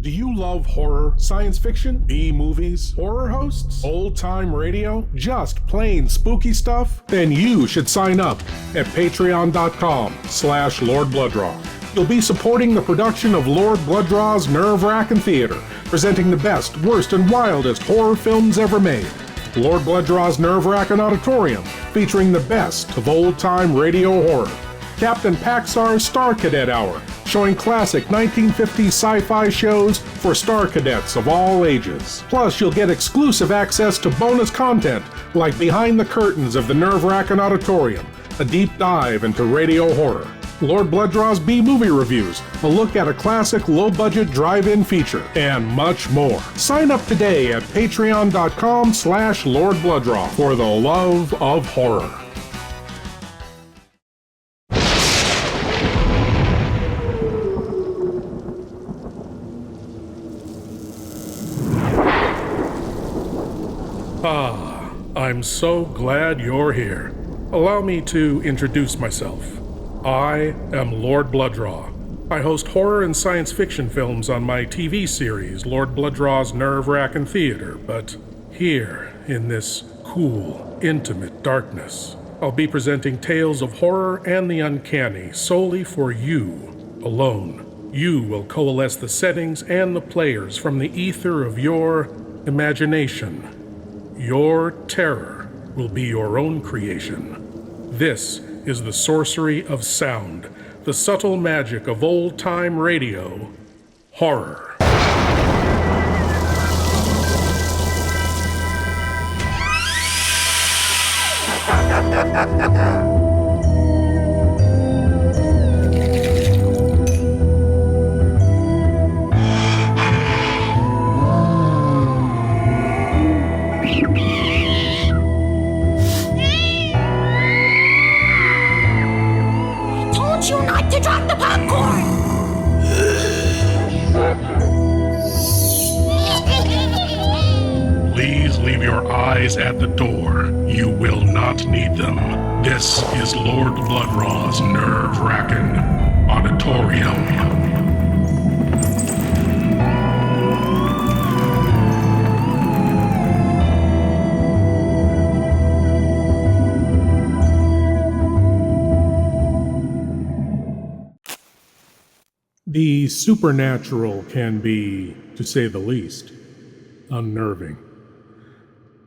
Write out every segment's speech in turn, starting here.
Do you love horror, science fiction, B-movies, horror hosts, old-time radio, just plain spooky stuff? Then you should sign up at patreon.com/Lord Blood-Rah. You'll be supporting the production of Lord Blood-Rah's Wrackin Theater, presenting the best, worst, and wildest horror films ever made. Lord Blood-Rah's Wrackin Auditorium, featuring the best of old-time radio horror. Captain Paxar's Star Cadet Hour, showing classic 1950s sci-fi shows for Star Cadets of all ages. Plus, you'll get exclusive access to bonus content like Behind the Curtains of the Wrackin Auditorium, a deep dive into radio horror, Lord Blood-Rah's B-movie reviews, a look at a classic low-budget drive-in feature, and much more. Sign up today at patreon.com/Lord Blood-Rah for the love of horror. I'm so glad you're here. Allow me to introduce myself. I am Lord Blood-Rah. I host horror and science fiction films on my TV series, Lord Blood-Rah's Wrackin Theater, but here, in this cool, intimate darkness, I'll be presenting tales of horror and the uncanny solely for you alone. You will coalesce the settings and the players from the ether of your imagination. Your terror will be your own creation. This is the sorcery of sound, the subtle magic of old-time radio, horror. At the door. You will not need them. This is Lord Blood-Rah's Wrackin Auditorium. The supernatural can be, to say the least, unnerving.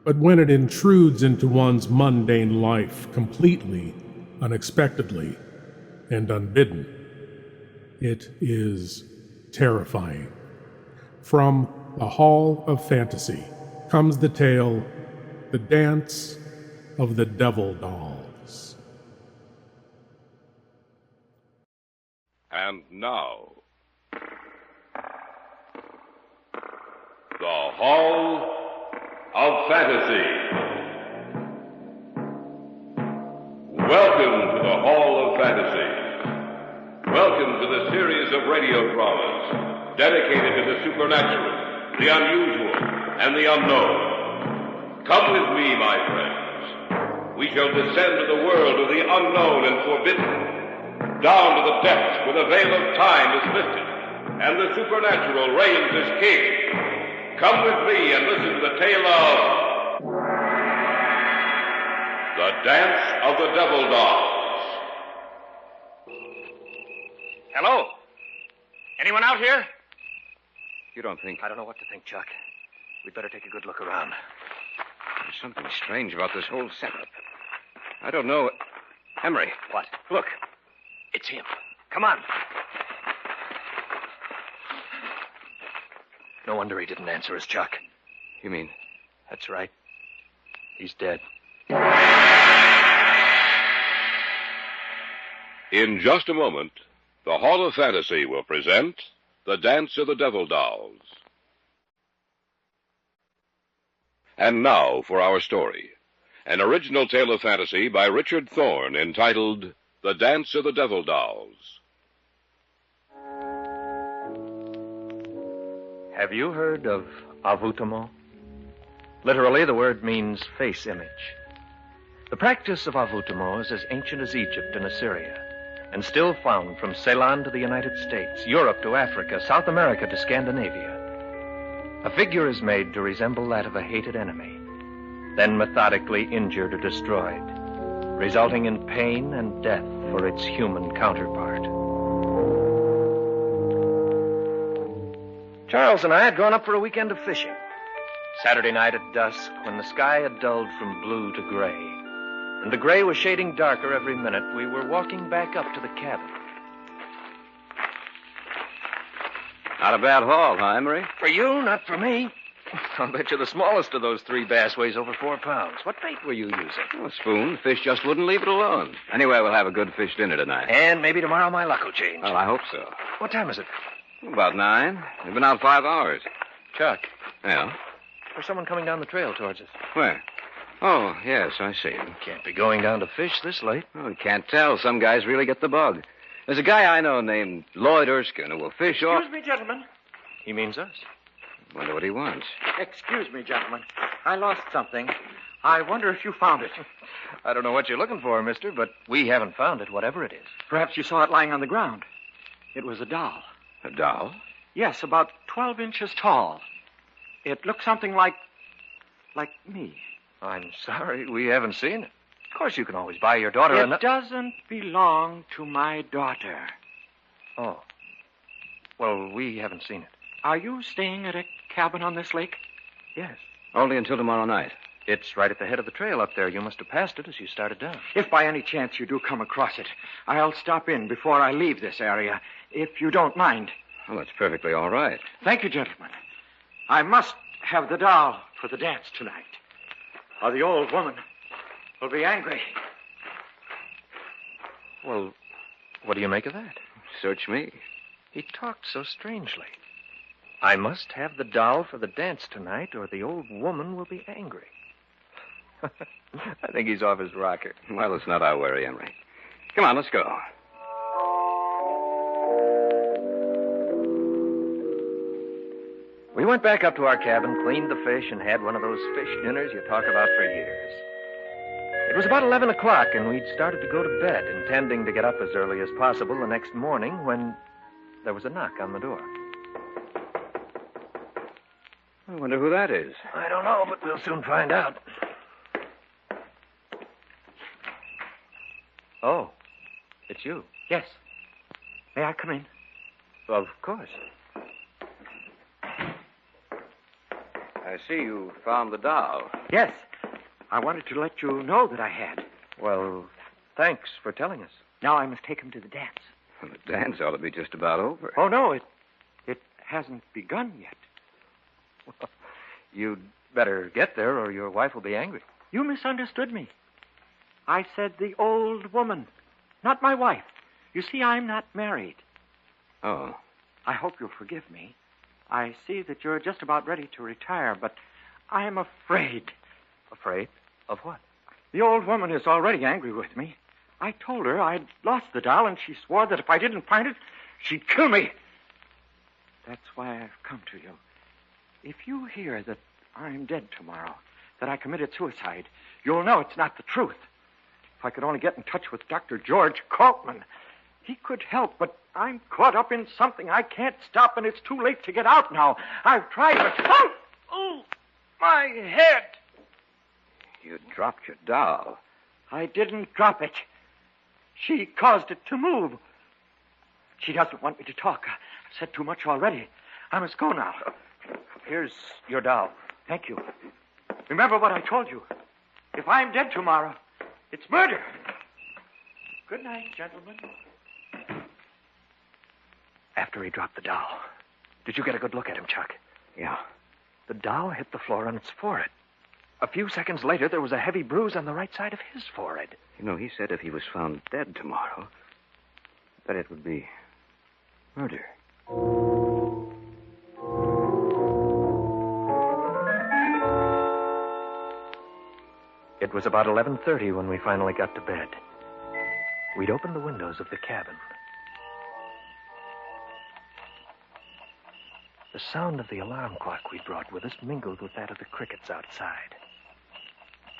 But when it intrudes into one's mundane life completely, unexpectedly, and unbidden, it is terrifying. From the Hall of Fantasy comes the tale, The Dance of the Devil Dolls. And now, the Hall of Fantasy. Welcome to the Hall of Fantasy. Welcome to the series of radio dramas dedicated to the supernatural, the unusual, and the unknown. Come with me, my friends. We shall descend to the world of the unknown and forbidden, down to the depths where the veil of time is lifted, and the supernatural reigns as king. Come with me and listen to the tale of The Dance of the Devil Dolls. Hello? Anyone out here? You don't think... I don't know what to think, Chuck. We'd better take a good look around. There's something strange about this whole setup. I don't know... Emery. What? Look. It's him. Come on. No wonder he didn't answer us, Chuck. You mean? That's right. He's dead. In just a moment, the Hall of Fantasy will present The Dance of the Devil Dolls. And now for our story. An original tale of fantasy by Richard Thorne entitled The Dance of the Devil Dolls. Have you heard of avoutement? Literally, the word means face image. The practice of avoutement is as ancient as Egypt and Assyria, and still found from Ceylon to the United States, Europe to Africa, South America to Scandinavia. A figure is made to resemble that of a hated enemy, then methodically injured or destroyed, resulting in pain and death for its human counterpart. Charles and I had gone up for a weekend of fishing. Saturday night at dusk, when the sky had dulled from blue to gray, and the gray was shading darker every minute, we were walking back up to the cabin. Not a bad haul, huh, Emery? For you, not for me. I'll bet you the smallest of those 3 bass weighs over 4 pounds. What bait were you using? A spoon. The fish just wouldn't leave it alone. Anyway, we'll have a good fish dinner tonight. And maybe tomorrow my luck will change. Well, I hope so. What time is it? About 9. We've been out 5 hours. Chuck, Yeah? there's someone coming down the trail towards us. Where? Oh, yes, I see him. Can't be going down to fish this late. Oh, you can't tell. Some guys really get the bug. There's a guy I know named Lloyd Erskine who will fish off... Excuse me, gentlemen. He means us. Wonder what he wants. Excuse me, gentlemen. I lost something. I wonder if you found it. I don't know what you're looking for, mister, but we haven't found it, whatever it is. Perhaps you saw it lying on the ground. It was a doll. A doll? Yes, about 12 inches tall. It looked something like me. I'm sorry, we haven't seen it. Of course, you can always buy your daughter It doesn't belong to my daughter. Oh. Well, we haven't seen it. Are you staying at a cabin on this lake? Yes. Only until tomorrow night. It's right at the head of the trail up there. You must have passed it as you started down. If by any chance you do come across it, I'll stop in before I leave this area, if you don't mind. Well, that's perfectly all right. Thank you, gentlemen. I must have the doll for the dance tonight, or the old woman will be angry. Well, what do you make of that? Search me. He talked so strangely. I must have the doll for the dance tonight, or the old woman will be angry. I think he's off his rocker. Well, it's not our worry, Emery. Come on, let's go. We went back up to our cabin, cleaned the fish, and had one of those fish dinners you talk about for years. It was about 11 o'clock, and we'd started to go to bed, intending to get up as early as possible the next morning when there was a knock on the door. I wonder who that is. I don't know, but we'll soon find out. Oh, it's you. Yes. May I come in? Of course. I see you found the doll. Yes. I wanted to let you know that I had. Well, thanks for telling us. Now I must take him to the dance. Well, the dance ought to be just about over. Oh, no, it hasn't begun yet. Well, you'd better get there, or your wife will be angry. You misunderstood me. I said the old woman, not my wife. You see, I'm not married. Oh. I hope you'll forgive me. I see that you're just about ready to retire, but I'm afraid. Afraid? Of what? The old woman is already angry with me. I told her I'd lost the doll, and she swore that if I didn't find it, she'd kill me. That's why I've come to you. If you hear that I'm dead tomorrow, that I committed suicide, you'll know it's not the truth. If I could only get in touch with Dr. George Kaltman, he could help, but I'm caught up in something I can't stop, and it's too late to get out now. I've tried, but... Oh, my head! You dropped your doll. I didn't drop it. She caused it to move. She doesn't want me to talk. I've said too much already. I must go now. Here's your doll. Thank you. Remember what I told you. If I'm dead tomorrow, it's murder. Good night, gentlemen. After he dropped the doll, did you get a good look at him, Chuck? Yeah. The doll hit the floor on its forehead. A few seconds later, there was a heavy bruise on the right side of his forehead. You know, he said if he was found dead tomorrow, that it would be murder. It was about 11:30 when we finally got to bed. We'd opened the windows of the cabin. The sound of the alarm clock we'd brought with us mingled with that of the crickets outside.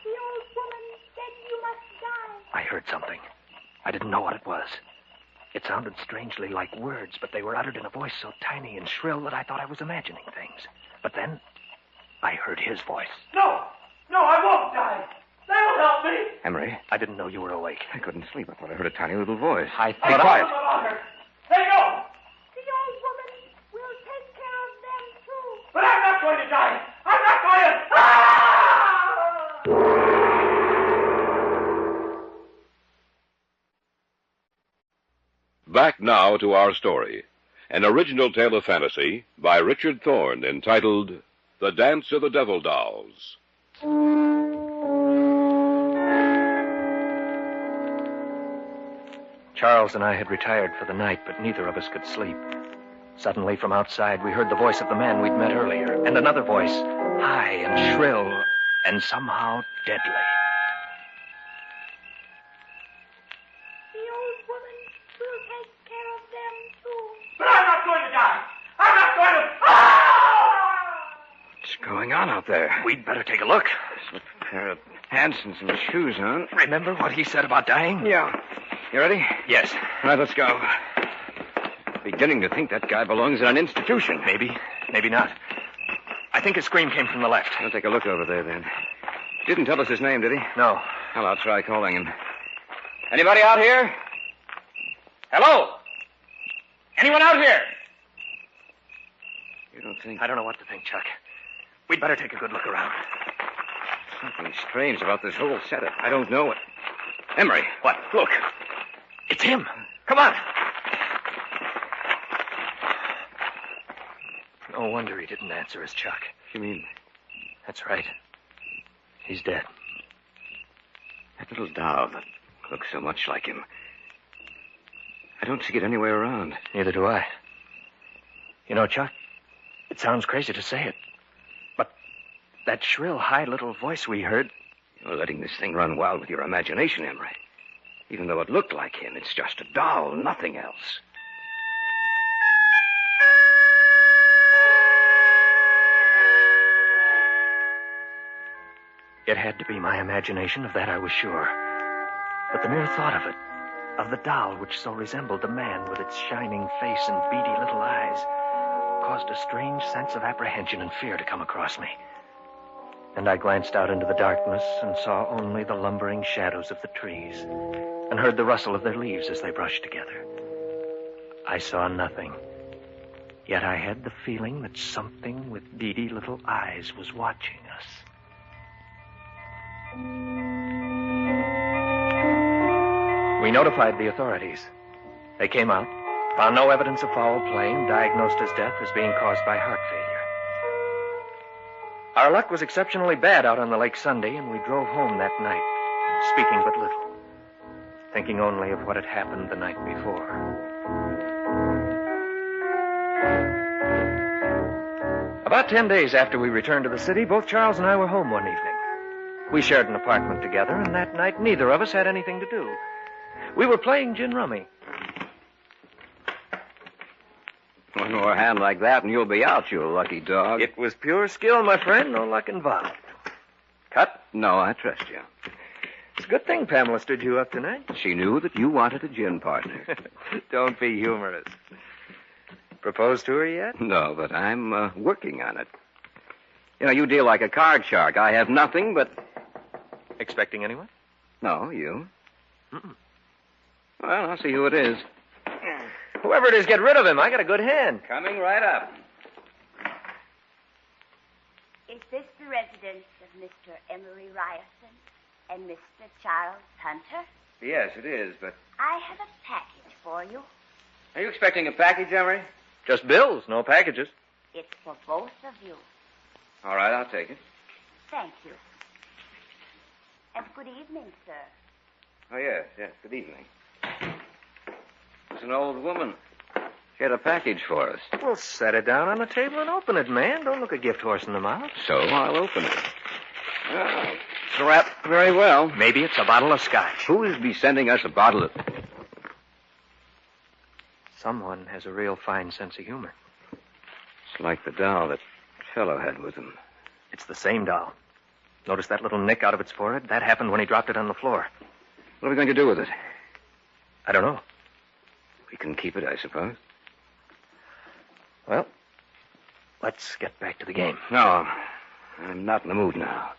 The old woman said you must die. I heard something. I didn't know what it was. It sounded strangely like words, but they were uttered in a voice so tiny and shrill that I thought I was imagining things. But then, I heard his voice. No, I won't die. They will help me. Emery, I didn't know you were awake. I couldn't sleep. I thought I heard a tiny little voice. I Be thought quiet. They know. The old woman will take care of them, too. But I'm not going to die. I'm not going to... Ah! Back now to our story. An original tale of fantasy by Richard Thorne entitled The Dance of the Devil Dolls. Charles and I had retired for the night, but neither of us could sleep. Suddenly, from outside, we heard the voice of the man we'd met earlier, and another voice, high and shrill, and somehow deadly. The old woman will take care of them, too. But I'm not going to die. I'm not going to... Ah! What's going on out there? We'd better take a look. There's a pair of pants and some shoes on. Remember what he said about dying? Yeah. You ready? Yes. All right, let's go. Beginning to think that guy belongs in an institution. Maybe. Maybe not. I think his scream came from the left. I'll take a look over there, then. Didn't tell us his name, did he? No. Well, I'll try calling him. Anybody out here? Hello? Anyone out here? You don't think... I don't know what to think, Chuck. We'd better take a good look around. Something strange about this whole setup. I don't know it. Emery. What? Look. It's him. Come on. No wonder he didn't answer us, Chuck. You mean That's right. He's dead. that little doll that looks so much like him? I don't see it anywhere around. Neither do I. You know, Chuck, it sounds crazy to say it, but that shrill, high little voice we heard... You're letting this thing run wild with your imagination, Emery. Even though it looked like him, it's just a doll, nothing else. It had to be my imagination, of that I was sure. But the mere thought of it, of the doll which so resembled the man with its shining face and beady little eyes, caused a strange sense of apprehension and fear to come across me. And I glanced out into the darkness and saw only the lumbering shadows of the trees, and heard the rustle of their leaves as they brushed together. I saw nothing, yet I had the feeling that something with beady little eyes was watching us. We notified the authorities. They came out, found no evidence of foul play, and diagnosed his death as being caused by heart failure. Our luck was exceptionally bad out on the lake Sunday, and we drove home that night, speaking but little, thinking only of what had happened the night before. About 10 days after we returned to the city, both Charles and I were home one evening. We shared an apartment together, and that night neither of us had anything to do. We were playing gin rummy. One more hand like that and you'll be out, you lucky dog. It was pure skill, my friend, no luck involved. Cut? No, I trust you. It's a good thing Pamela stood you up tonight. She knew that you wanted a gin partner. Don't be humorous. Proposed to her yet? No, but I'm working on it. You know, you deal like a card shark. I have nothing but... Expecting anyone? No, you. Mm-mm. Well, I'll see who it is. Whoever it is, get rid of him. I got a good hand. Coming right up. Is this the residence of Mr. Emery Ryerson and Mr. Charles Hunter? Yes, it is, but... I have a package for you. Are you expecting a package, Emery? Just bills, no packages. It's for both of you. All right, I'll take it. Thank you. And good evening, sir. Oh, yes, good evening. It's an old woman. She had a package for us. Well, set it down on the table and open it, man. Don't look a gift horse in the mouth. So I'll open it. Oh, it's wrapped very well. Maybe it's a bottle of scotch. Who is be sending us a bottle of... Someone has a real fine sense of humor. It's like the doll that fellow had with him. It's the same doll. Notice that little nick out of its forehead? That happened when he dropped it on the floor. What are we going to do with it? I don't know. We can keep it, I suppose. Well, let's get back to the game. No, I'm not in the mood now.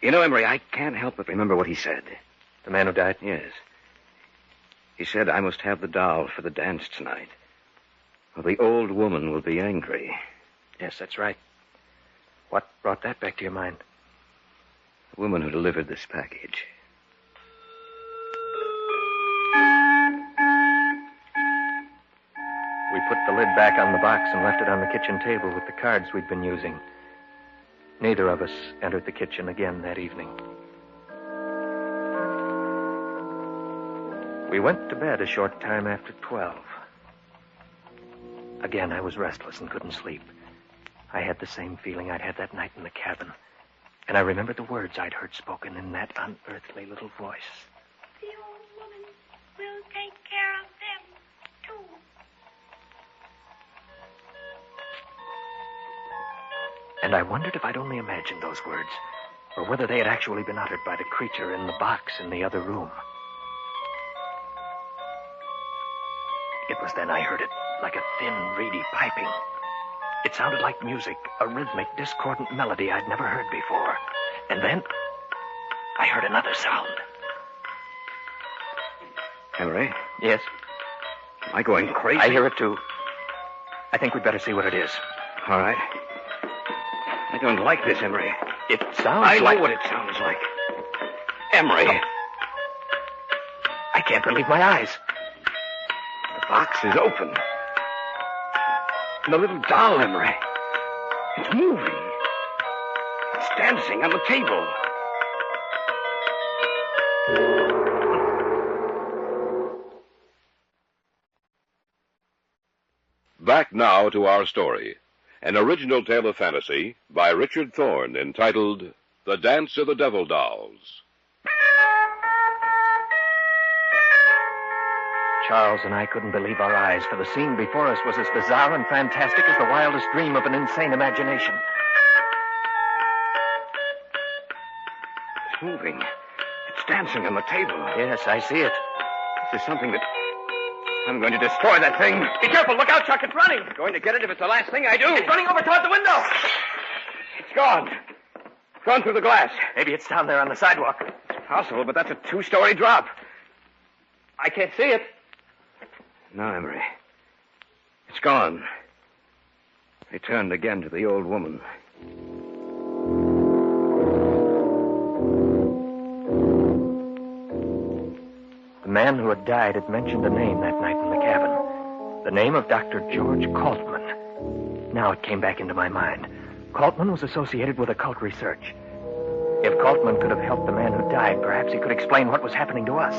You know, Emery, I can't help but remember what he said. The man who died? Yes. He said I must have the doll for the dance tonight, or the old woman will be angry. Yes, that's right. What brought that back to your mind? The woman who delivered this package. We put the lid back on the box and left it on the kitchen table with the cards we'd been using. Neither of us entered the kitchen again that evening. We went to bed a short time after 12. Again, I was restless and couldn't sleep. I had the same feeling I'd had that night in the cabin. And I remembered the words I'd heard spoken in that unearthly little voice. The old woman will take care of them, too. And I wondered if I'd only imagined those words, or whether they had actually been uttered by the creature in the box in the other room. It was then I heard it, like a thin, reedy piping. It sounded like music, a rhythmic, discordant melody I'd never heard before. And then I heard another sound. Emery? Yes? Am I going crazy? I hear it, too. I think we'd better see what it is. All right. I don't like this, Emery. It sounds I like... know what it sounds like. Emery. Oh. I can't believe my eyes. The box is open. And the little doll, Emery. It's moving. It's dancing on the table. Back now to our story. An original tale of fantasy by Richard Thorne entitled The Dance of the Devil Dolls. Charles and I couldn't believe our eyes, for the scene before us was as bizarre and fantastic as the wildest dream of an insane imagination. It's moving. It's dancing on the table. Yes, I see it. This is something that... I'm going to destroy that thing. Be careful. Look out, Chuck. It's running. I'm going to get it if it's the last thing I do. It's running over toward the window. It's gone. It's gone through the glass. Maybe it's down there on the sidewalk. It's possible, but that's a 2-story drop. I can't see it. No, Emery. It's gone. They turned again to the old woman. The man who had died had mentioned a name that night in the cabin. The name of Dr. George Kaltman. Now it came back into my mind. Kaltman was associated with occult research. If Kaltman could have helped the man who died, perhaps he could explain what was happening to us.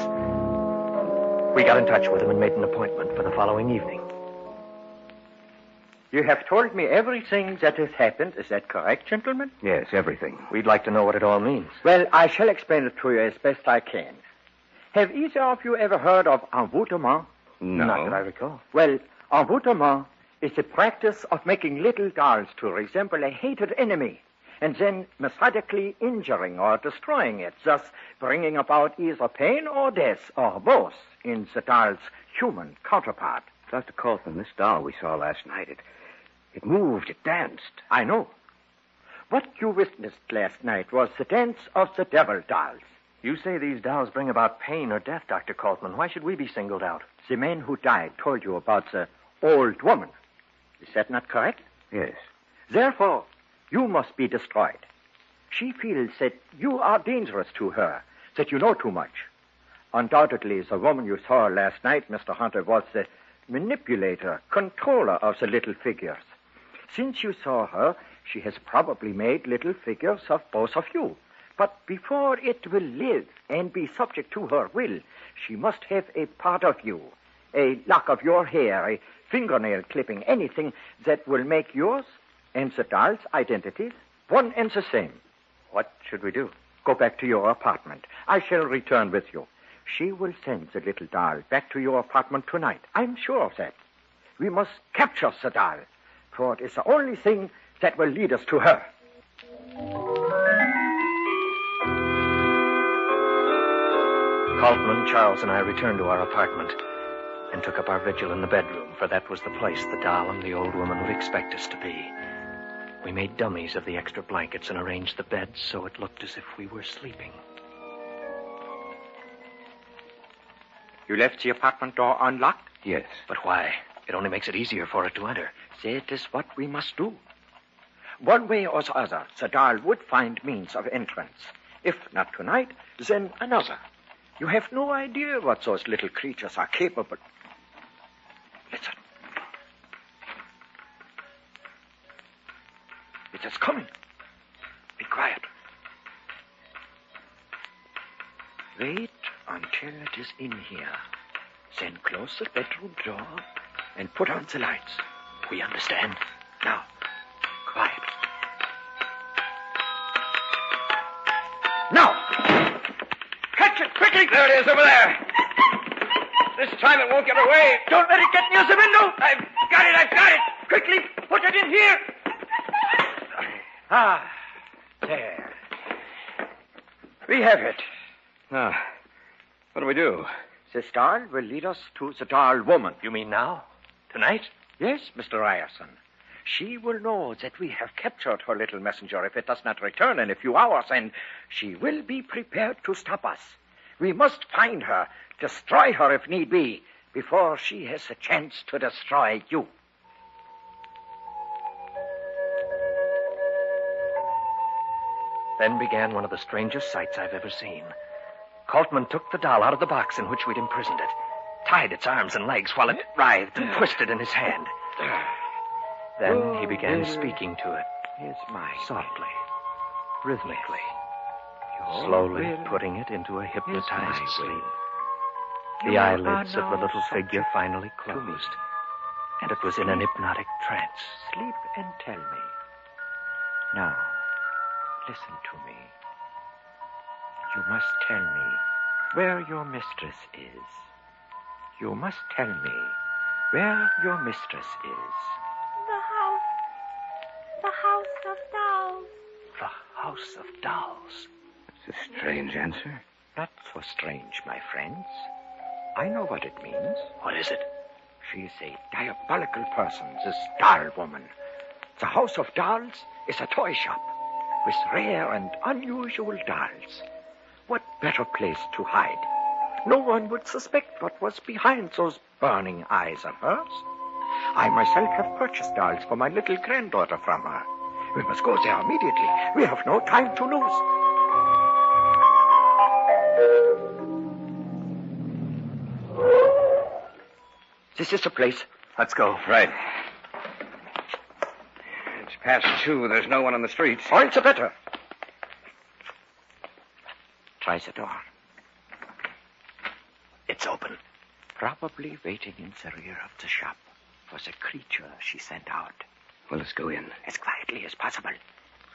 We got in touch with him and made an appointment for the following evening. You have told me everything that has happened. Is that correct, gentlemen? Yes, everything. We'd like to know what it all means. Well, I shall explain it to you as best I can. Have either of you ever heard of envoûtement? No. Not that I recall. Well, envoûtement is the practice of making little dolls to resemble a hated enemy and then methodically injuring or destroying it, thus bringing about either pain or death, or both, in the doll's human counterpart. Dr. Kaltman, this doll we saw last night, it moved, it danced. I know. What you witnessed last night was the dance of the devil dolls. You say these dolls bring about pain or death, Dr. Kaltman. Why should we be singled out? The man who died told you about the old woman. Is that not correct? Yes. Therefore, you must be destroyed. She feels that you are dangerous to her, that you know too much. Undoubtedly, the woman you saw last night, Mr. Hunter, was the manipulator, controller of the little figures. Since you saw her, she has probably made little figures of both of you. But before it will live and be subject to her will, she must have a part of you, a lock of your hair, a fingernail clipping, anything that will make yours and the doll's identities one and the same. What should we do? Go back to your apartment. I shall return with you. She will send the little doll back to your apartment tonight. I'm sure of that. We must capture the doll, for it is the only thing that will lead us to her. Kaltman, Charles, and I returned to our apartment. and took up our vigil in the bedroom, for that was the place the doll and the old woman would expect us to be. We made dummies of the extra blankets and arranged the beds so it looked as if we were sleeping. You left the apartment door unlocked? Yes. But why? It only makes it easier for it to enter. That is what we must do. One way or the other, the doll would find means of entrance. If not tonight, then another. You have no idea what those little creatures are capable. Listen. It is coming. Be quiet. Wait until it is in here. Then close the bedroom door and put on the lights. We understand. Now, quiet. Now! Catch it quickly! There it is, over there. This time it won't get away. Don't let it get near the window! I've got it. Quickly, put it in here! Ah, there. We have it. Now, what do we do? This doll will lead us to the doll woman. You mean now? Tonight? Yes, Mr. Ryerson. She will know that we have captured her little messenger if it does not return in a few hours, and she will be prepared to stop us. We must find her, destroy her if need be, before she has a chance to destroy you. Then began one of the strangest sights I've ever seen. Coltman took the doll out of the box in which we'd imprisoned it, tied its arms and legs while it writhed and twisted in his hand. Then he began speaking to it, Here's my softly, rhythmically, slowly putting it into a hypnotized sleep. The eyelids of the little figure finally closed, and it was in an hypnotic trance. Sleep and tell me. Now, listen to me. You must tell me where your mistress is. You must tell me where your mistress is. The house of dolls. The House of Dolls. It's a strange answer. Not so strange, my friends. I know what it means. What is it? She is a diabolical person, this doll woman. The House of Dolls is a toy shop with rare and unusual dolls. What better place to hide? No one would suspect what was behind those burning eyes of hers. I myself have purchased dolls for my little granddaughter from her. We must go there immediately. We have no time to lose. This is the place. Let's go. Right. It's past 2. There's no one on the streets. All the better. Try the door. It's open. Probably waiting in the rear of the shop for the creature she sent out. Well, let's go in. As quietly as possible.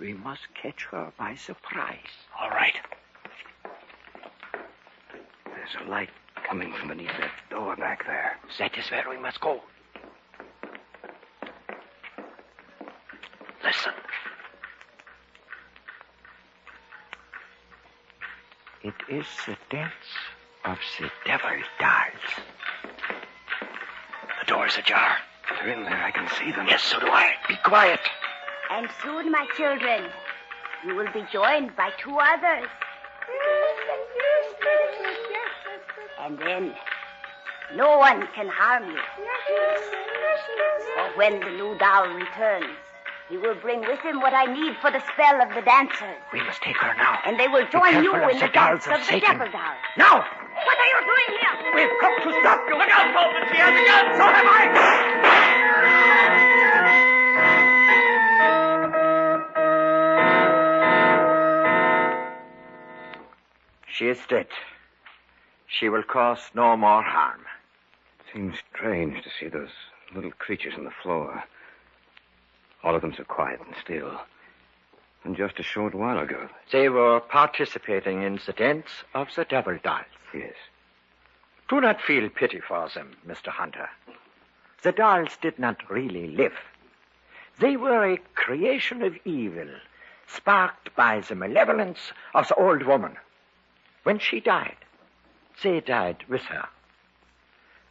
We must catch her by surprise. All right. There's a light coming from beneath that door back there. That is where we must go. Listen. It is the dance of the devil dolls. The door's ajar. They're in there. I can see them. Yes, so do I. Be quiet. And soon, my children, you will be joined by 2 others. And then no one can harm you. For when the new doll returns, he will bring with him what I need for the spell of the dancers. We must take her now. And they will join you careful of in the the dolls dance of of the Satan. devil doll. Now! What are you doing here? We've come to stop you. Look out, Bolton. She has a gun. So have I. She is dead. She will cause no more harm. Seems strange to see those little creatures on the floor. All of them so quiet and still. And just a short while ago. They were participating in the dance of the devil dolls. Yes. Do not feel pity for them, Mr. Hunter. The dolls did not really live. They were a creation of evil, sparked by the malevolence of the old woman. When she died, they died with her.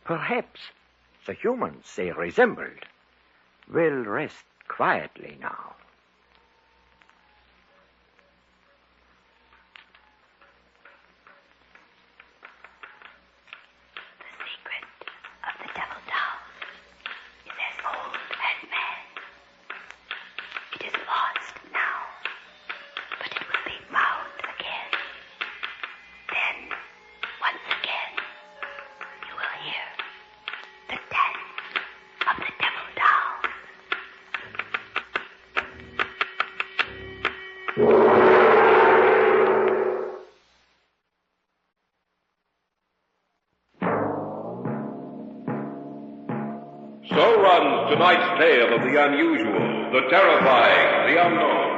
Perhaps the humans they resembled will rest quietly now. The secret of the devil dolls is as old as man. It is lost now, but it will be found again. Then, once again, you will hear the dance of the devil dolls. So runs tonight's tale of the unusual, the terrifying, the unknown.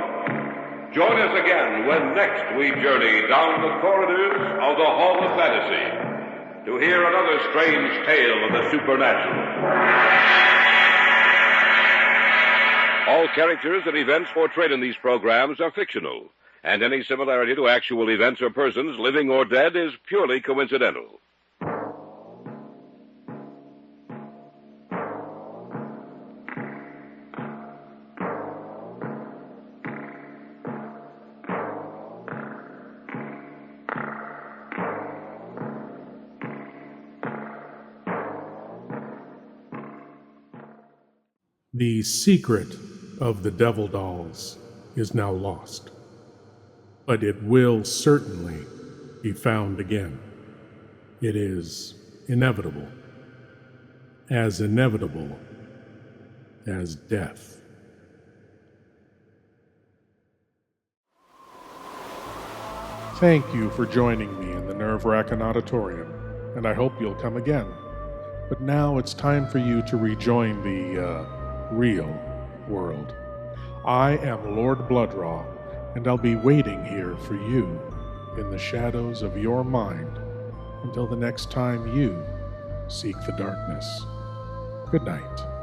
Join us again when next we journey down the corridors of the Hall of Fantasy to hear another strange tale of the supernatural. All characters and events portrayed in these programs are fictional, and any similarity to actual events or persons, living or dead, is purely coincidental. The secret of the devil dolls is now lost, but it will certainly be found again. It is inevitable as death. Thank you for joining me in the Wrackin Auditorium, and I hope you'll come again. But now it's time for you to rejoin the, real world. I am Lord Blood-Rah, and I'll be waiting here for you in the shadows of your mind until the next time you seek the darkness. Good night.